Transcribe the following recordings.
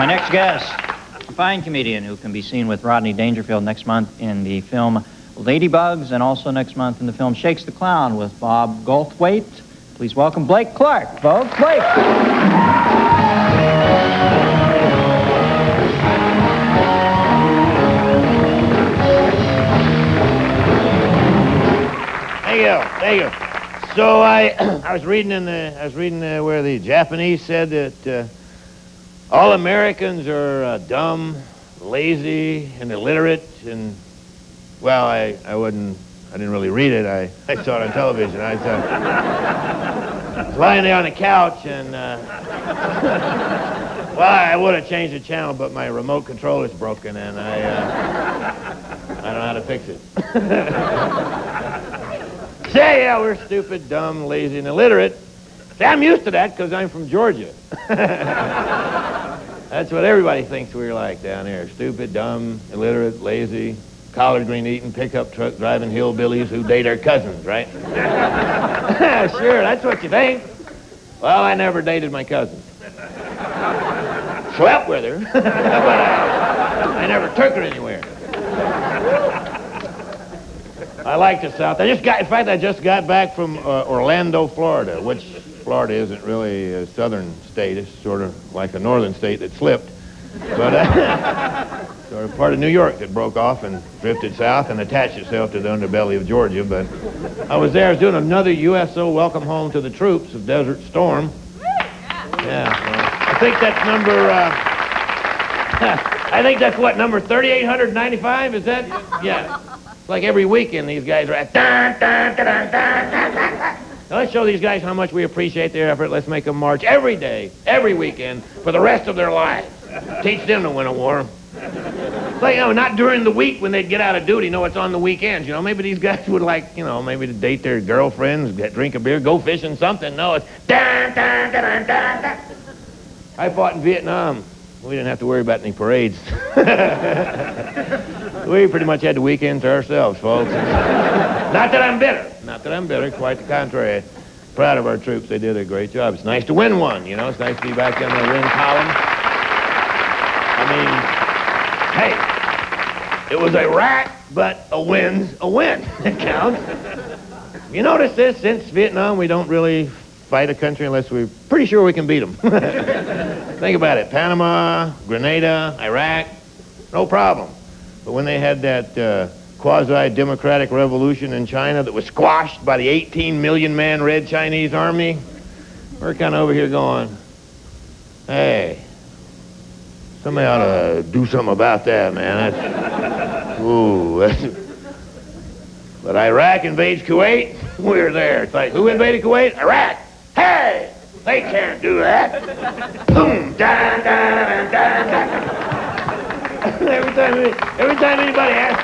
My next guest, a fine comedian who can be seen with Rodney Dangerfield next month in the film Ladybugs, and also next month in the film Shakes the Clown with Bob Goldthwait. Please welcome Blake Clark, folks. Blake. Thank you. So I was reading where the Japanese said that all Americans are dumb, lazy, and illiterate, and well, I didn't really read it. I saw it on television. I was lying there on the couch, and well, I would have changed the channel, but my remote controller's broken, and I don't know how to fix it. Say, yeah, we're stupid, dumb, lazy, and illiterate. See, I'm used to that because I'm from Georgia. That's what everybody thinks we're like down here. Stupid, dumb, illiterate, lazy, collard green eating, pickup truck driving hillbillies who date our cousins, right? Sure, that's what you think. Well, I never dated my cousin. Slept with her, but I never took her anywhere. I like the South. I just got back from Orlando, Florida, which Florida isn't really a southern state. It's sort of like a northern state that slipped. But sort of part of New York that broke off and drifted south and attached itself to the underbelly of Georgia. But I was there. I was doing another USO Welcome Home to the Troops of Desert Storm. Yeah. I think that's number... I think that's what, number 3,895? Is that? Yeah. It's like every weekend these guys are at... Dun, dun, dun, dun, dun, dun, dun. Now let's show these guys how much we appreciate their effort. Let's make them march every day, every weekend, for the rest of their lives. Teach them to win a war. Like, not during the week when they'd get out of duty. No, it's on the weekends. Maybe these guys would like, maybe to date their girlfriends, drink a beer, go fishing, something. No, it's... Dun, dun, dun, dun, dun, dun. I fought in Vietnam. We didn't have to worry about any parades. We pretty much had the weekend to ourselves, folks. Not that I'm bitter. Quite the contrary. Proud of our troops. They did a great job. It's nice to win one, It's nice to be back in the win column. I mean, hey, it was a rack, but a win's a win. It counts. You notice this? Since Vietnam, we don't really fight a country unless we're pretty sure we can beat them. Think about it. Panama, Grenada, Iraq, no problem. But when they had that quasi-democratic revolution in China that was squashed by the 18 million man Red Chinese army, we're kind of over here going, hey, somebody ought to do something about that, man. But Iraq invades Kuwait, we're there. It's like, who invaded Kuwait? Iraq. Hey, they can't do that. Boom, dun, dun, dun, dun. Every time anybody asks,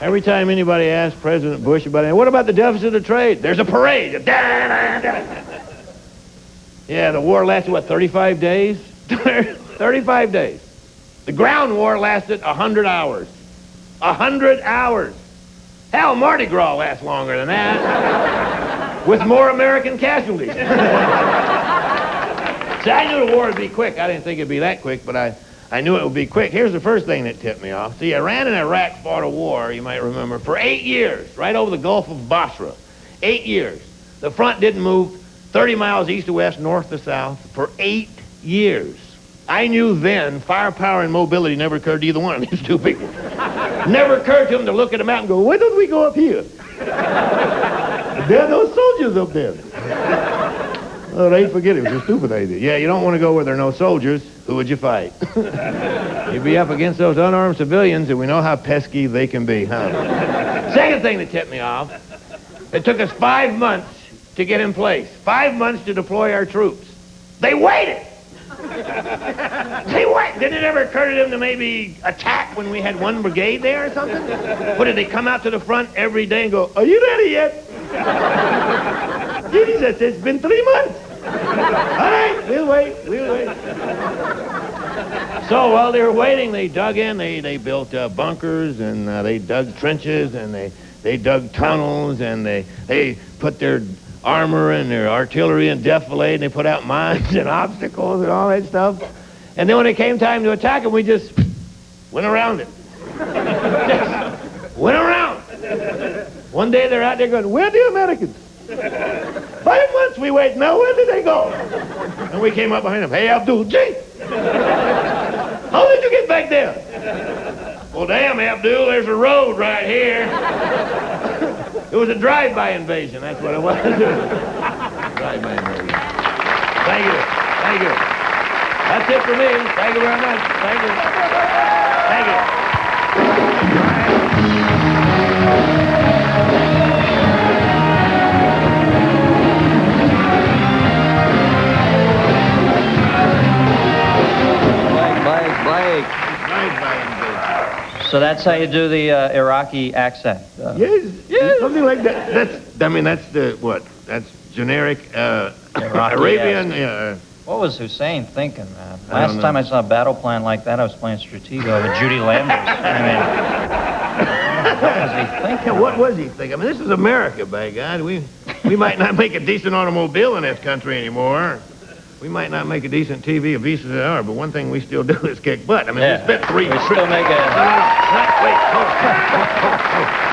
every time anybody asks President Bush about it, what about the deficit of trade? There's a parade. Yeah, the war lasted, what, 35 days? 35 days. The ground war lasted 100 hours. 100 hours. Hell, Mardi Gras lasts longer than that. With more American casualties. See, I knew the war would be quick. I didn't think it'd be that quick, but I knew it would be quick. Here's the first thing that tipped me off. See, Iran and Iraq fought a war, you might remember, for 8 years, right over the Gulf of Basra. 8 years. The front didn't move 30 miles east to west, north to south, for 8 years. I knew then firepower and mobility never occurred to either one of these two people. Never occurred to them to look at a map and go, why don't we go up here? There are no soldiers up there. Oh, they forget it. It was a stupid idea. Yeah, you don't want to go where there are no soldiers. Who would you fight? You'd be up against those unarmed civilians, and we know how pesky they can be, huh? Second thing that tipped me off, it took us 5 months to get in place. 5 months to deploy our troops. They waited. They waited. Didn't it ever occur to them to maybe attack when we had one brigade there or something? Or did they come out to the front every day and go, are you ready yet? Jesus, it's been 3 months. All right, we'll wait. So while they were waiting, they dug in. They built bunkers, and they dug trenches, and they dug tunnels, and they put their armor and their artillery and defilade, and they put out mines and obstacles and all that stuff. And then when it came time to attack them, we just went around it. Just went around. One day they're out there going, "Where are the Americans?" 5 months we wait. Now where did they go? And we came up behind them. "Hey, Abdul, gee, how did you get back there?" "Well, damn, Abdul, there's a road right here." It was a drive-by invasion. That's what it was. Drive-by invasion. Thank you. Thank you. That's it for me. Thank you very much. Thank you. Thank you. Blake. So that's how you do the Iraqi accent. Yes, something like that. That's the what? That's generic Arabian. What was Hussein thinking, man? Last time I saw a battle plan like that, I was playing Stratego with Judy Landers. What was he thinking? Yeah, what was he thinking? I mean, this is America, by God. We might not make a decent automobile in this country anymore. We might not make a decent TV, a Visa an hour, but one thing we still do is kick butt. I mean, we spent three... We still make a...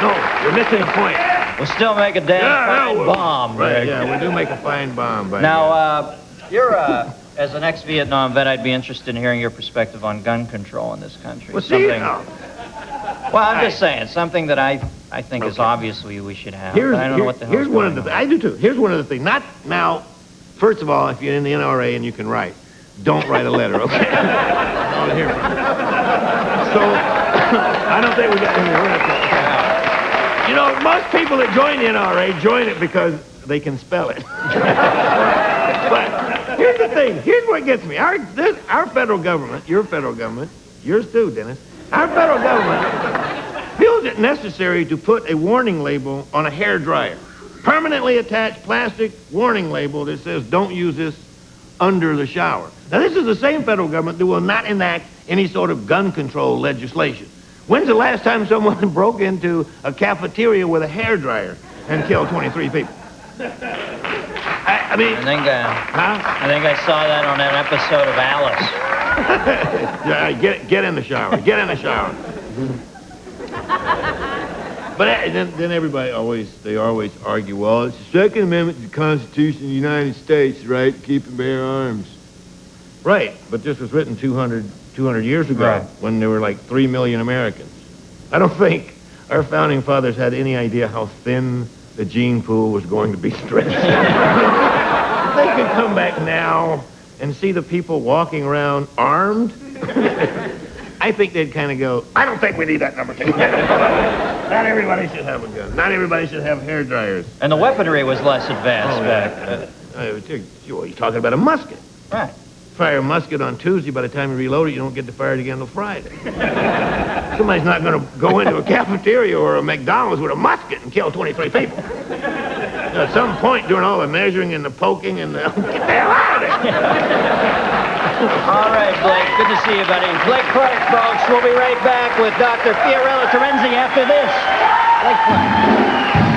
No, you're missing the point. We'll still make a damn fine bomb. Right, yeah, we do make a fine bomb. Now, you're, as an ex-Vietnam vet, I'd be interested in hearing your perspective on gun control in this country. Well, Well, I'm just saying, something that I think is obviously we should have. I don't know what the hell. Here's one of the... I do too. Here's one of the things. Not now... First of all, if you're in the NRA and you can write, don't write a letter, okay? I want to hear from you. So, I don't think we got any. You know, most people that join the NRA join it because they can spell it. But here's the thing. Here's what gets me. Our federal government, your federal government, yours too, Dennis, our federal government feels it necessary to put a warning label on a hairdryer. Permanently attached plastic warning label that says don't use this under the shower. Now this is the same federal government that will not enact any sort of gun control legislation. When's the last time someone broke into a cafeteria with a hairdryer and killed 23 people? I mean... I think I saw that on an episode of Alice. Yeah, get in the shower. Get in the shower. But then everybody always argue, well, it's the Second Amendment to the Constitution of the United States, right, to keep and bear arms. Right, but this was written 200 years ago when there were like 3 million Americans. I don't think our founding fathers had any idea how thin the gene pool was going to be stretched. If they could come back now and see the people walking around armed, I think they'd kind of go, I don't think we need that number 2. Not everybody should have a gun. Not everybody should have hair dryers. And the weaponry was less advanced back then. You're talking about a musket. Right. Fire a musket on Tuesday. By the time you reload it, you don't get to fire it again until Friday. Somebody's not going to go into a cafeteria or a McDonald's with a musket and kill 23 people. At some point, during all the measuring and the poking and the... Get the hell out of there! All right, Blake. Good to see you, buddy. Blake Clark, folks. We'll be right back with Dr. Fiorello Terenzi after this. Blake Clark.